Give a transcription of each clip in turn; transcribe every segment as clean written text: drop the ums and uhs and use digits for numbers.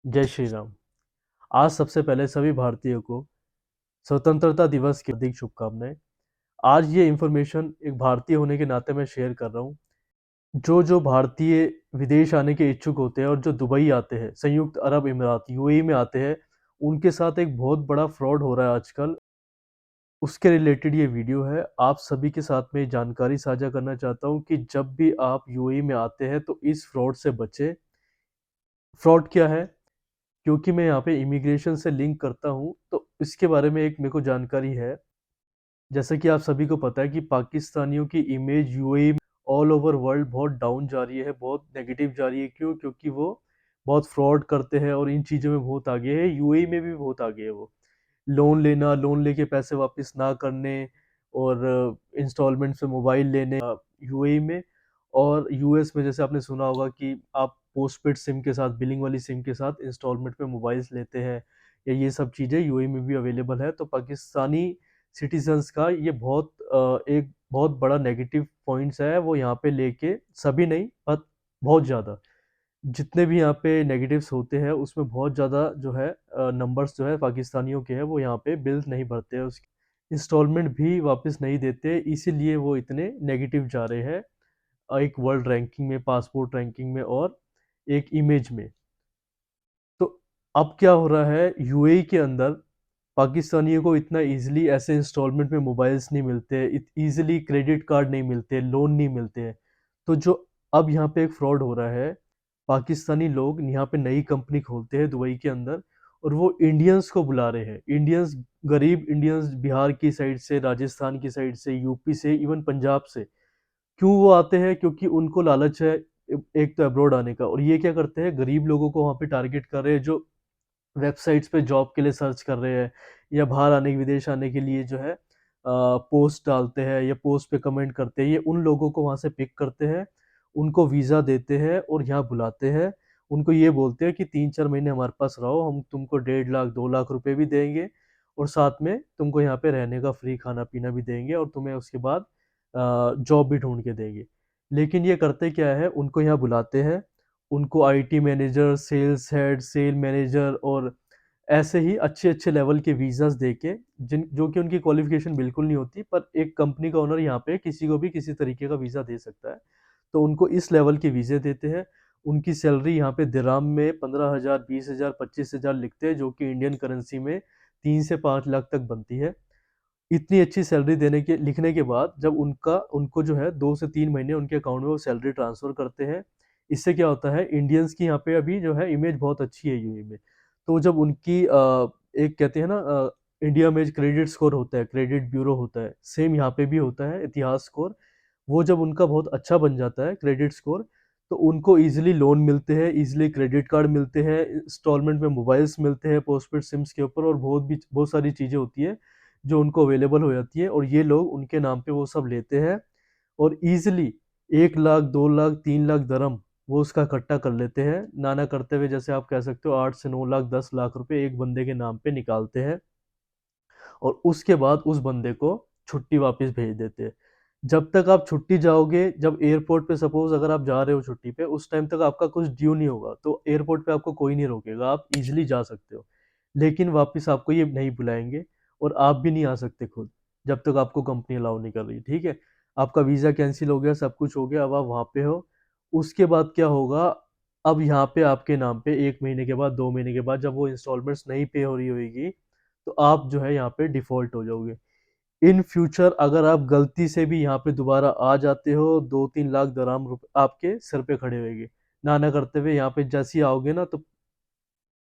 जय श्री राम। आज सबसे पहले सभी भारतीयों को स्वतंत्रता दिवस की हार्दिक शुभकामनाएं। आज ये इन्फॉर्मेशन एक भारतीय होने के नाते मैं शेयर कर रहा हूँ। जो भारतीय विदेश आने के इच्छुक होते हैं और जो दुबई आते हैं, संयुक्त अरब अमीरात यूएई में आते हैं, उनके साथ एक बहुत बड़ा फ्रॉड हो रहा है आजकल। उसके रिलेटेड ये वीडियो है। आप सभी के साथ में जानकारी साझा करना चाहता हूँ कि जब भी आप यूएई में आते हैं तो इस फ्रॉड से बचें। फ्रॉड क्या है? क्योंकि मैं यहाँ पे इमिग्रेशन से लिंक करता हूँ तो इसके बारे में एक मेरे को जानकारी है। जैसा कि आप सभी को पता है कि पाकिस्तानियों की image UAE all over world बहुत डाउन जा रही है, बहुत नेगेटिव जा रही है। क्यों? क्योंकि वो बहुत फ्रॉड करते हैं और इन चीज़ों में बहुत आगे है। यूएई में भी बहुत आगे है वो। लोन लेना, लोन लेके पैसे वापस ना करने और इंस्टॉलमेंट पे मोबाइल लेने यूएई में। और यूएस में जैसे आपने सुना होगा कि आप पोस्टपेड सिम के साथ, बिलिंग वाली सिम के साथ इंस्टॉलमेंट पे मोबाइल्स लेते हैं, या ये सब चीज़ें यूएई में भी अवेलेबल है। तो पाकिस्तानी सिटीजन्स का ये एक बहुत बड़ा नेगेटिव पॉइंट्स है। वो यहाँ पे लेके सभी नहीं पर बहुत ज़्यादा जितने भी यहाँ पे नेगेटिव्स होते हैं उसमें बहुत ज़्यादा जो है नंबर्स जो है पाकिस्तानियों के हैं, वो यहाँ पे बिल्स नहीं भरते हैं, उसकी इंस्टॉलमेंट भी वापस नहीं देते, इसीलिए वो इतने नेगेटिव जा रहे हैं एक वर्ल्ड रैंकिंग में, पासपोर्ट रैंकिंग में और एक इमेज में। तो अब क्या हो रहा है यूएई के अंदर, पाकिस्तानियों को इतना इजीली ऐसे इंस्टॉलमेंट में मोबाइल्स नहीं मिलते, इजीली क्रेडिट कार्ड नहीं मिलते, लोन नहीं मिलते हैं। तो जो अब यहाँ पे एक फ्रॉड हो रहा है, पाकिस्तानी लोग यहाँ पे नई कंपनी खोलते हैं दुबई के अंदर और वो इंडियंस को बुला रहे हैं। इंडियंस, गरीब इंडियंस, बिहार की साइड से, राजस्थान की साइड से, यूपी से, इवन पंजाब से। क्यों वो आते हैं? क्योंकि उनको लालच है एक तो अब्रॉड आने का। और ये क्या करते हैं, गरीब लोगों को वहाँ पे टारगेट कर रहे हैं जो वेबसाइट्स पे जॉब के लिए सर्च कर रहे हैं, या बाहर आने, विदेश आने के लिए जो है पोस्ट डालते हैं या पोस्ट पे कमेंट करते हैं। ये उन लोगों को वहाँ से पिक करते हैं, उनको वीज़ा देते हैं और यहाँ बुलाते हैं। उनको ये बोलते हैं कि 3-4 महीने हमारे पास रहो, हम तुमको 1.5 लाख 2 लाख रुपए भी देंगे और साथ में तुमको यहाँ पे रहने का फ्री खाना पीना भी देंगे और तुम्हें उसके बाद जॉब भी ढूंढ के देंगे। लेकिन ये करते क्या है, उनको यहाँ बुलाते हैं, उनको IT manager, sales head, sale manager और ऐसे ही अच्छे अच्छे लेवल के वीज़ास देके, जिन जो कि उनकी क्वालिफिकेशन बिल्कुल नहीं होती, पर एक कंपनी का ओनर यहाँ पे किसी को भी किसी तरीके का वीज़ा दे सकता है। तो उनको इस लेवल के वीज़े देते हैं। उनकी सैलरी यहाँ पे दिराम में 15,000, 20,000, 25,000 लिखते हैं, जो कि इंडियन करेंसी में 3 से 5 लाख तक बनती है। इतनी अच्छी सैलरी देने के लिखने के बाद जब उनको जो है 2 से 3 महीने उनके अकाउंट में वो सैलरी ट्रांसफर करते हैं। इससे क्या होता है, इंडियंस की यहाँ पे अभी जो है इमेज बहुत अच्छी है यूएई में। तो जब उनकी एक कहते हैं ना, इंडिया में क्रेडिट स्कोर होता है, क्रेडिट ब्यूरो होता है, सेम यहाँ पे भी होता है इतिहास स्कोर। वो जब उनका बहुत अच्छा बन जाता है क्रेडिट स्कोर, तो उनको इजीली लोन मिलते हैं, इजीली क्रेडिट कार्ड मिलते हैं, इंस्टॉलमेंट में मोबाइल्स मिलते हैं पोस्टपेड सिम्स के ऊपर, और बहुत सारी चीज़ें होती है जो उनको अवेलेबल हो जाती है, और ये लोग उनके नाम पे वो सब लेते हैं और इजीली 1 लाख 2 लाख 3 लाख दरम वो उसका इकट्ठा कर लेते हैं। नाना करते हुए, जैसे आप कह सकते हो, 8 से 9 लाख 10 लाख रुपए एक बंदे के नाम पे निकालते हैं और उसके बाद उस बंदे को छुट्टी वापस भेज देते हैं। जब तक आप छुट्टी जाओगे, जब एयरपोर्ट पे सपोज अगर आप जा रहे हो छुट्टी पे, उस टाइम तक आपका कुछ ड्यू नहीं होगा, तो एयरपोर्ट पे आपको कोई नहीं रोकेगा, आप इजीली जा सकते हो। लेकिन वापस आपको ये नहीं बुलाएंगे और आप भी नहीं आ सकते खुद, जब तक आपको कंपनी अलाउ नहीं कर रही। ठीक है, आपका वीज़ा कैंसिल हो गया, सब कुछ हो गया, अब आप वहाँ पे हो। उसके बाद क्या होगा, अब यहाँ पे आपके नाम पे 1 महीने के बाद, 2 महीने के बाद, जब वो इंस्टॉलमेंट्स नहीं पे हो रही होगी, तो आप जो है यहाँ पे डिफ़ॉल्ट हो जाओगे। इन फ्यूचर अगर आप गलती से भी यहाँ पे दोबारा आ जाते हो, 2-3 लाख दराम आपके सर पे खड़े होंगे। ना ना करते हुए यहाँ पे जैसे ही आओगे ना, तो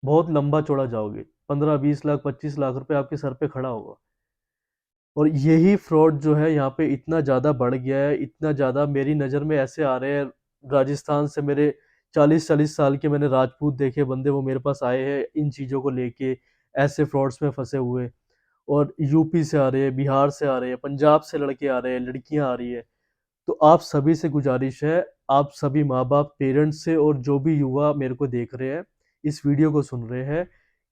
बहुत लंबा चौड़ा जाओगे, 15-20 लाख 25 लाख रुपए आपके सर पे खड़ा होगा। और यही फ्रॉड जो है यहाँ पे इतना ज़्यादा बढ़ गया है, इतना ज़्यादा मेरी नज़र में ऐसे आ रहे हैं। राजस्थान से मेरे 40-40 साल के मैंने राजपूत देखे बंदे, वो मेरे पास आए हैं इन चीज़ों को लेके, ऐसे फ्रॉड्स में फंसे हुए। और यूपी से आ रहे हैं, बिहार से आ रहे हैं, पंजाब से लड़के आ रहे हैं, लड़कियां आ रही है। तो आप सभी से गुजारिश है, आप सभी माँ बाप, पेरेंट्स से, और जो भी युवा मेरे को देख रहे हैं, इस वीडियो को सुन रहे हैं,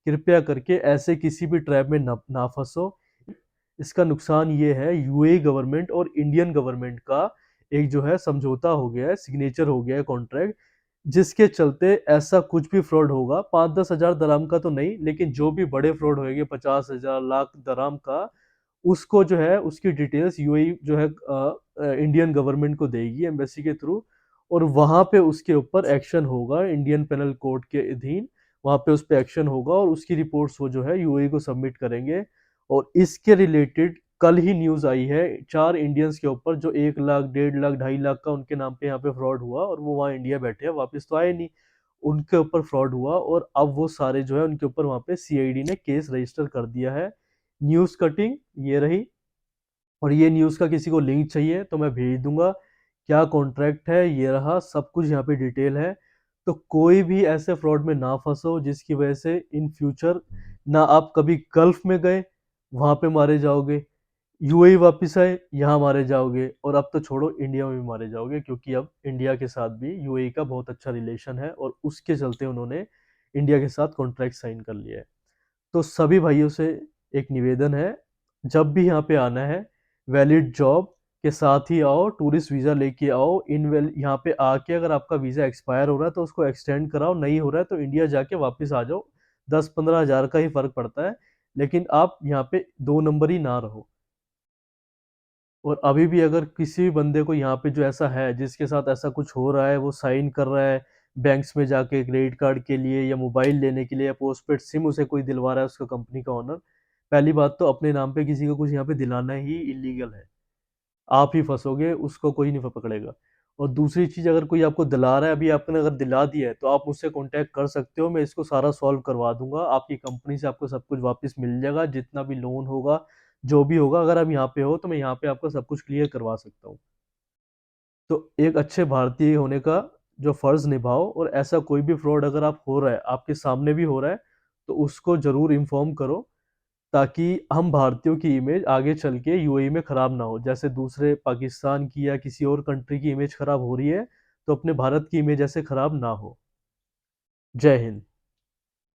कृपया करके ऐसे किसी भी ट्रैप में ना फंसो। इसका नुकसान ये है, यूएई गवर्नमेंट और इंडियन गवर्नमेंट का एक जो है समझौता हो गया है, सिग्नेचर हो गया है कॉन्ट्रैक्ट, जिसके चलते ऐसा कुछ भी फ्रॉड होगा, 5-10 हज़ार दराम का तो नहीं, लेकिन जो भी बड़े फ्रॉड होएंगे 50 हज़ार लाख दराम का, उसको जो है उसकी डिटेल्स यूएई जो है इंडियन गवर्नमेंट को देगी एम्बेसी के थ्रू, और वहां पे उसके ऊपर एक्शन होगा इंडियन पेनल कोड के अधीन। वहां पे उस पर एक्शन होगा और उसकी रिपोर्ट्स वो जो है यूएई को सबमिट करेंगे। और इसके रिलेटेड कल ही न्यूज आई है 4 इंडियंस के ऊपर जो 1 लाख 1.5 लाख 2.5 लाख का उनके नाम पे यहाँ पे फ्रॉड हुआ, और वो वहाँ इंडिया बैठे हैं, वापस तो आए नहीं। उनके ऊपर फ्रॉड हुआ और अब वो सारे जो है उनके ऊपर वहां पे सीआईडी ने केस रजिस्टर कर दिया है। न्यूज कटिंग ये रही। और ये न्यूज़ का किसी को लिंक चाहिए तो मैं भेज दूंगा। क्या कॉन्ट्रैक्ट है ये रहा, सब कुछ यहाँ पे डिटेल है। तो कोई भी ऐसे फ्रॉड में ना फंसो जिसकी वजह से इन फ्यूचर ना आप कभी गल्फ में गए, वहां पे मारे जाओगे, यूएई वापस आए यहाँ मारे जाओगे, और अब तो छोड़ो इंडिया में भी मारे जाओगे, क्योंकि अब इंडिया के साथ भी यूएई का बहुत अच्छा रिलेशन है और उसके चलते उन्होंने इंडिया के साथ कॉन्ट्रैक्ट साइन कर लिया है। तो सभी भाइयों से एक निवेदन है, जब भी यहाँ पे आना है वैलिड जॉब के साथ ही आओ, टूरिस्ट वीज़ा लेके आओ। इन यहाँ पे आके अगर आपका वीज़ा एक्सपायर हो रहा है तो उसको एक्सटेंड कराओ, नहीं हो रहा है तो इंडिया जाके वापस आ जाओ। 10-15 हज़ार का ही फर्क पड़ता है, लेकिन आप यहाँ पे 2 नंबर ही ना रहो। और अभी भी अगर किसी भी बंदे को यहाँ पे जो ऐसा है जिसके साथ ऐसा कुछ हो रहा है, वो साइन कर रहा है बैंक्स में जाके क्रेडिट कार्ड के लिए या मोबाइल लेने के लिए, या पोस्टपेड सिम उसे कोई दिलवा रहा है उसका कंपनी का ओनर, पहली बात तो अपने नाम पे किसी को कुछ यहाँ पे दिलाना ही इलीगल है। आप ही फंसोगे, उसको कोई नहीं पकड़ेगा। और दूसरी चीज, अगर कोई आपको दिला रहा है, अभी आपने अगर दिला दिया है तो आप मुझसे कांटेक्ट कर सकते हो, मैं इसको सारा सॉल्व करवा दूंगा। आपकी कंपनी से आपको सब कुछ वापस मिल जाएगा, जितना भी लोन होगा, जो भी होगा। अगर आप यहाँ पे हो तो मैं यहाँ पे आपको सब कुछ क्लियर करवा सकता हूँ। तो एक अच्छे भारतीय होने का जो फर्ज निभाओ, और ऐसा कोई भी फ्रॉड अगर आप हो रहा है, आपके सामने भी हो रहा है, तो उसको जरूर इन्फॉर्म करो, ताकि हम भारतीयों की इमेज आगे चल के यूएई में खराब ना हो। जैसे दूसरे पाकिस्तान की या किसी और कंट्री की इमेज खराब हो रही है, तो अपने भारत की इमेज ऐसे खराब ना हो। जय हिंद।